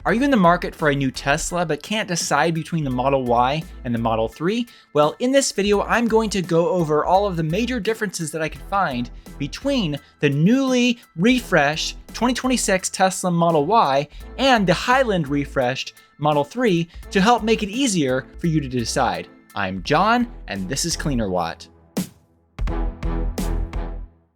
Are you in the market for a new Tesla but can't decide between the Model Y and the Model 3? Well, in this video, I'm going to go over all of the major differences that I could find between the newly refreshed 2026 Tesla Model Y and the Highland refreshed Model 3 to help make it easier for you to decide. I'm John, and this is Cleanerwatt.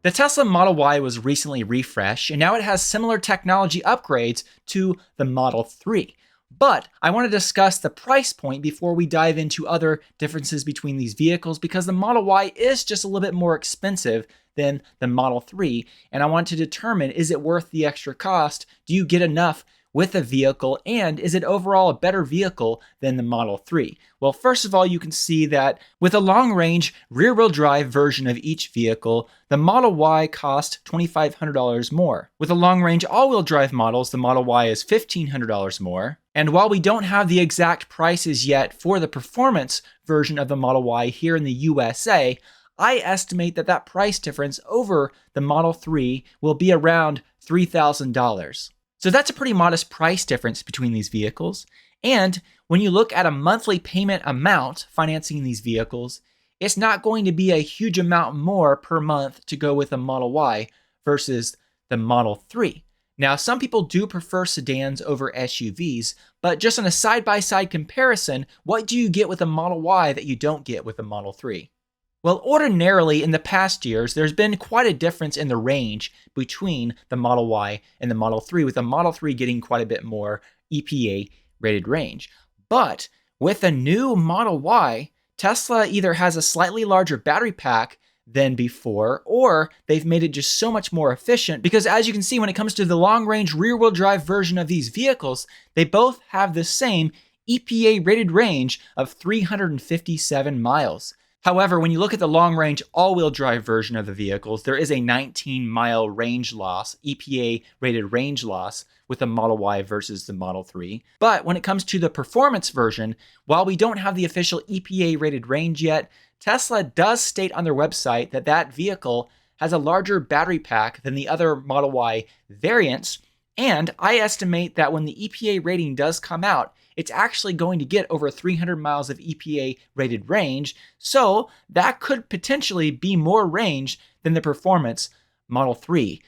The Tesla Model Y was recently refreshed, and now it has similar technology upgrades to the Model 3. But I want to discuss the price point before we dive into other differences between these vehicles, because the Model Y is just a little bit more expensive than the Model 3, and I want to determine, is it worth the extra cost? Do you get enough with the vehicle, and is it overall a better vehicle than the Model 3? Well, first of all, you can see that with a long-range rear-wheel drive version of each vehicle, the Model Y cost $2,500 more. With the long-range all-wheel drive models, the Model Y is $1,500 more. And while we don't have the exact prices yet for the performance version of the Model Y here in the USA, I estimate that that price difference over the Model 3 will be around $3,000. So that's a pretty modest price difference between these vehicles. And when you look at a monthly payment amount financing these vehicles, it's not going to be a huge amount more per month to go with a Model Y versus the Model 3. Now, some people do prefer sedans over SUVs, but just on a side-by-side comparison, what do you get with a Model Y that you don't get with a Model 3? Well, ordinarily in the past years, there's been quite a difference in the range between the Model Y and the Model 3, with the Model 3 getting quite a bit more EPA rated range. But with the new Model Y, Tesla either has a slightly larger battery pack than before, or they've made it just so much more efficient, because as you can see, when it comes to the long-range rear-wheel drive version of these vehicles, they both have the same EPA rated range of 357 miles. However, when you look at the long-range all-wheel drive version of the vehicles, there is a 19-mile range loss, EPA-rated range loss, with the Model Y versus the Model 3. But when it comes to the performance version, while we don't have the official EPA-rated range yet, Tesla does state on their website that that vehicle has a larger battery pack than the other Model Y variants, and I estimate that when the EPA rating does come out, it's actually going to get over 300 miles of EPA rated range, so that could potentially be more range than the performance Model 3.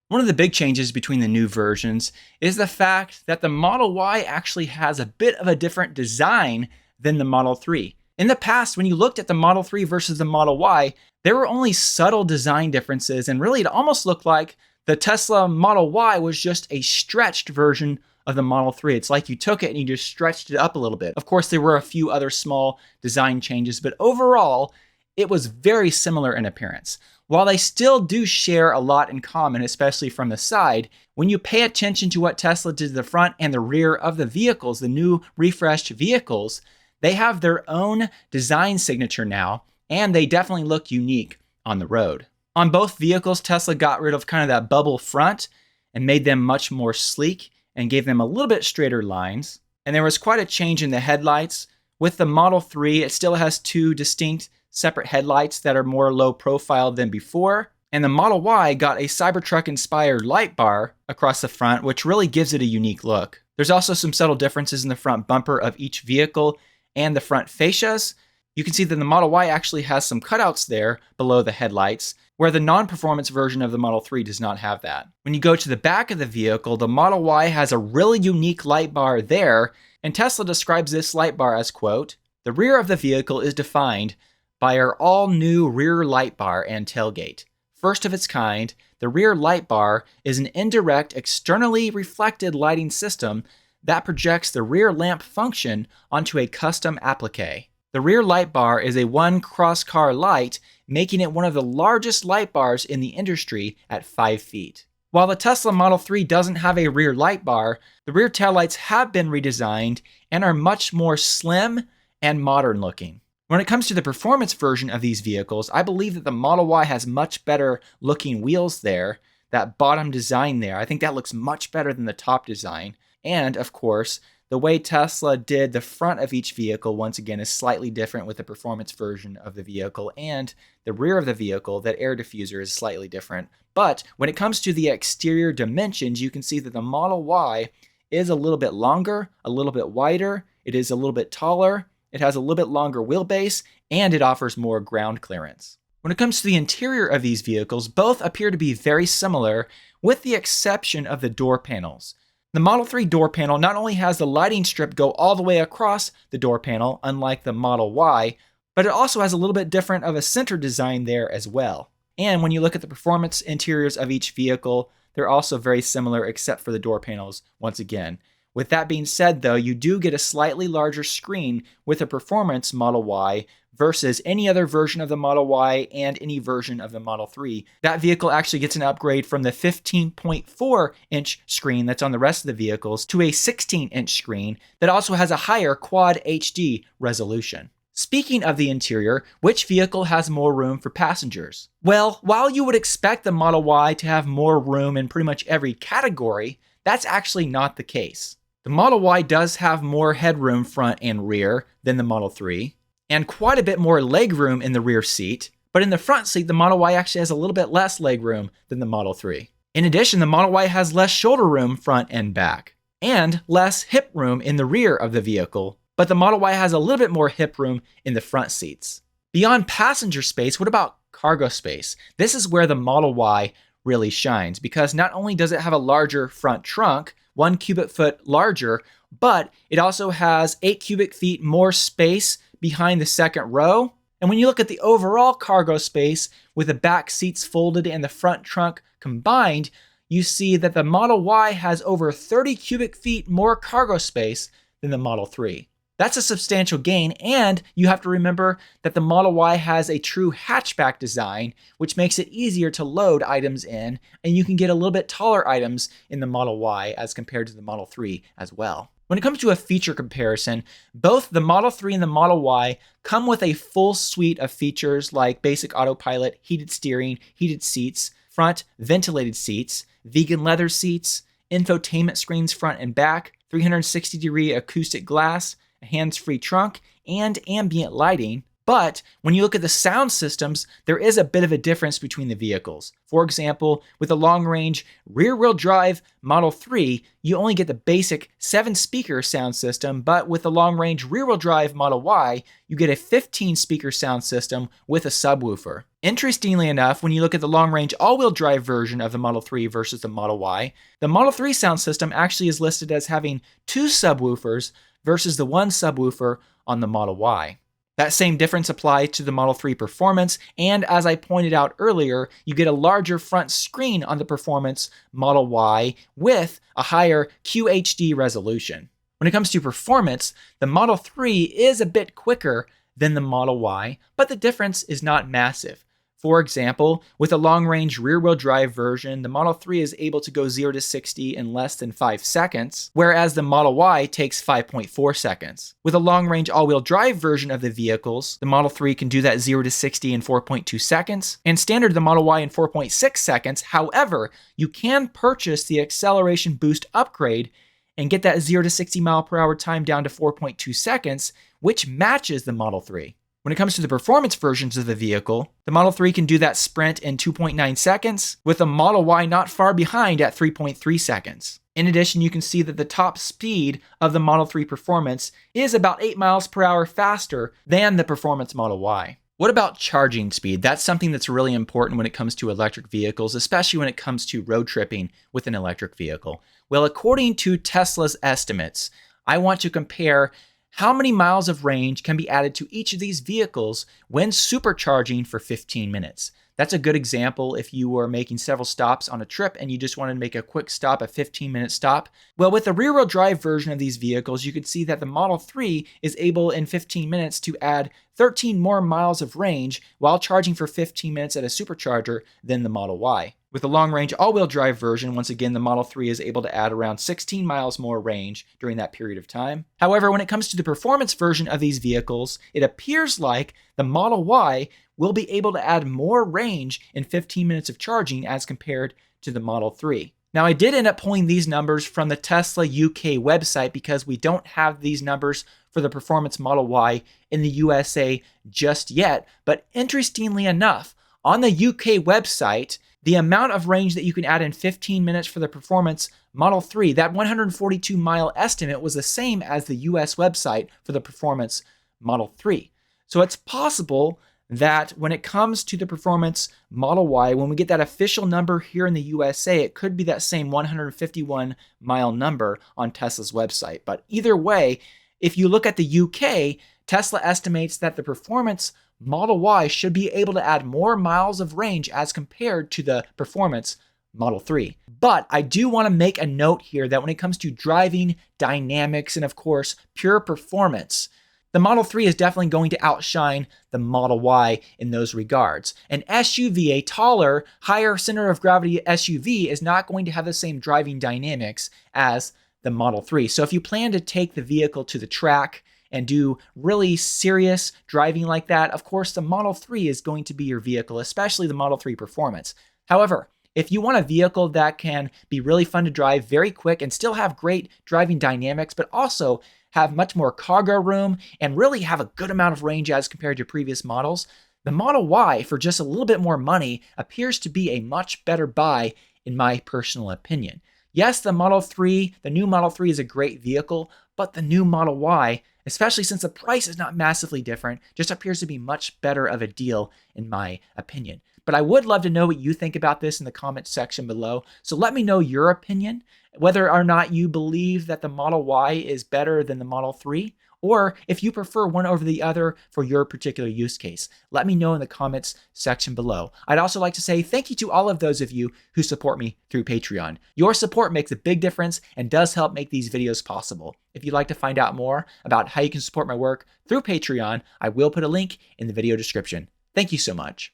One of the big changes between the new versions is the fact that the Model Y actually has a bit of a different design than the Model 3. In the past, when you looked at the Model 3 versus the Model Y, there were only subtle design differences, and really it almost looked like the Tesla Model Y was just a stretched version of the Model 3. It's like you took it and you just stretched it up a little bit. Of course, there were a few other small design changes, but overall, it was very similar in appearance. While they still do share a lot in common, especially from the side, when you pay attention to what Tesla did to the front and the rear of the vehicles, the new refreshed vehicles, they have their own design signature now, and they definitely look unique on the road. On both vehicles, Tesla got rid of kind of that bubble front and made them much more sleek and gave them a little bit straighter lines. And there was quite a change in the headlights. With the Model 3, it still has two distinct separate headlights that are more low profile than before. And the Model Y got a Cybertruck-inspired light bar across the front, which really gives it a unique look. There's also some subtle differences in the front bumper of each vehicle and the front fascias. You can see that the Model Y actually has some cutouts there below the headlights, where the non-performance version of the Model 3 does not have that. When you go to the back of the vehicle, the Model Y has a really unique light bar there, and Tesla describes this light bar as, quote, "The rear of the vehicle is defined by our all-new rear light bar and tailgate. First of its kind, the rear light bar is an indirect, externally reflected lighting system that projects the rear lamp function onto a custom applique. The rear light bar is a one cross-car light, making it one of the largest light bars in the industry at 5 feet. While the Tesla Model 3 doesn't have a rear light bar, the rear taillights have been redesigned and are much more slim and modern looking. When it comes to the performance version of these vehicles, I believe that the Model Y has much better looking wheels there. That bottom design there, I think that looks much better than the top design. And of course, the way Tesla did the front of each vehicle, once again, is slightly different with the performance version of the vehicle, and the rear of the vehicle, that air diffuser, is slightly different. But when it comes to the exterior dimensions, you can see that the Model Y is a little bit longer, a little bit wider, it is a little bit taller, it has a little bit longer wheelbase, and it offers more ground clearance. When it comes to the interior of these vehicles, both appear to be very similar, with the exception of the door panels. The Model 3 door panel not only has the lighting strip go all the way across the door panel, unlike the Model Y, but it also has a little bit different of a center design there as well. And when you look at the performance interiors of each vehicle, they're also very similar except for the door panels once again. With that being said though, you do get a slightly larger screen with a performance Model Y versus any other version of the Model Y and any version of the Model 3. That vehicle actually gets an upgrade from the 15.4-inch screen that's on the rest of the vehicles to a 16-inch screen that also has a higher Quad HD resolution. Speaking of the interior, which vehicle has more room for passengers? Well, while you would expect the Model Y to have more room in pretty much every category, that's actually not the case. The Model Y does have more headroom front and rear than the Model 3, and quite a bit more legroom in the rear seat, but in the front seat, the Model Y actually has a little bit less legroom than the Model 3. In addition, the Model Y has less shoulder room front and back, and less hip room in the rear of the vehicle, but the Model Y has a little bit more hip room in the front seats. Beyond passenger space, what about cargo space? This is where the Model Y really shines, because not only does it have a larger front trunk, 1 cubic foot larger, but it also has 8 cubic feet more space behind the second row. And when you look at the overall cargo space with the back seats folded and the front trunk combined, you see that the Model Y has over 30 cubic feet more cargo space than the Model 3. That's a substantial gain, and you have to remember that the Model Y has a true hatchback design, which makes it easier to load items in, and you can get a little bit taller items in the Model Y as compared to the Model 3 as well. When it comes to a feature comparison, both the Model 3 and the Model Y come with a full suite of features like basic autopilot, heated steering, heated seats, front ventilated seats, vegan leather seats, infotainment screens front and back, 360-degree acoustic glass, a hands-free trunk, and ambient lighting. But when you look at the sound systems, there is a bit of a difference between the vehicles. For example, with the long-range rear-wheel drive Model 3, you only get the basic 7-speaker sound system, but with the long-range rear-wheel drive Model Y, you get a 15-speaker sound system with a subwoofer. Interestingly enough, when you look at the long-range all-wheel drive version of the Model 3 versus the Model Y, the Model 3 sound system actually is listed as having 2 subwoofers versus the 1 subwoofer on the Model Y. That same difference applies to the Model 3 Performance, and as I pointed out earlier, you get a larger front screen on the Performance Model Y with a higher QHD resolution. When it comes to performance, the Model 3 is a bit quicker than the Model Y, but the difference is not massive. For example, with a long-range rear-wheel drive version, the Model 3 is able to go 0 to 60 in less than 5 seconds, whereas the Model Y takes 5.4 seconds. With a long-range all-wheel drive version of the vehicles, the Model 3 can do that 0 to 60 in 4.2 seconds, and standard the Model Y in 4.6 seconds. However, you can purchase the acceleration boost upgrade and get that 0 to 60 mile per hour time down to 4.2 seconds, which matches the Model 3. When it comes to the performance versions of the vehicle, the Model 3 can do that sprint in 2.9 seconds, with the Model Y not far behind at 3.3 seconds. In addition, you can see that the top speed of the Model 3 Performance is about 8 miles per hour faster than the Performance Model Y. What about charging speed? That's something that's really important when it comes to electric vehicles, especially when it comes to road tripping with an electric vehicle. Well, according to Tesla's estimates, I want to compare how many miles of range can be added to each of these vehicles when supercharging for 15 minutes. That's a good example if you were making several stops on a trip and you just wanted to make a quick stop, a 15-minute stop. Well, with the rear-wheel drive version of these vehicles, you could see that the Model 3 is able in 15 minutes to add 13 more miles of range while charging for 15 minutes at a supercharger than the Model Y. With the long-range all-wheel drive version, once again, the Model 3 is able to add around 16 miles more range during that period of time. However, when it comes to the performance version of these vehicles, it appears like the Model Y will be able to add more range in 15 minutes of charging as compared to the Model 3. Now, I did end up pulling these numbers from the Tesla UK website because we don't have these numbers for the Performance Model Y in the USA just yet. But interestingly enough, on the UK website, the amount of range that you can add in 15 minutes for the Performance Model 3, that 142-mile estimate was the same as the US website for the performance Model 3. So it's possible that when it comes to the performance Model Y, when we get that official number here in the USA, it could be that same 151-mile number on Tesla's website. But either way, if you look at the UK, Tesla estimates that the performance Model Y should be able to add more miles of range as compared to the performance Model 3. But I do want to make a note here that when it comes to driving dynamics and of course pure performance, the Model 3 is definitely going to outshine the Model Y in those regards. An SUV, a taller, higher center of gravity SUV, is not going to have the same driving dynamics as the Model 3. So if you plan to take the vehicle to the track and do really serious driving like that, of course the Model 3 is going to be your vehicle, especially the Model 3 Performance. However, if you want a vehicle that can be really fun to drive, very quick, and still have great driving dynamics, but also have much more cargo room and really have a good amount of range as compared to previous models, the Model Y, for just a little bit more money, appears to be a much better buy in my personal opinion. Yes, the Model 3, the new Model 3 is a great vehicle, but the new Model Y, especially since the price is not massively different, just appears to be much better of a deal in my opinion. But I would love to know what you think about this in the comments section below. So let me know your opinion, whether or not you believe that the Model Y is better than the Model 3, or if you prefer one over the other for your particular use case. Let me know in the comments section below. I'd also like to say thank you to all of those of you who support me through Patreon. Your support makes a big difference and does help make these videos possible. If you'd like to find out more about how you can support my work through Patreon, I will put a link in the video description. Thank you so much.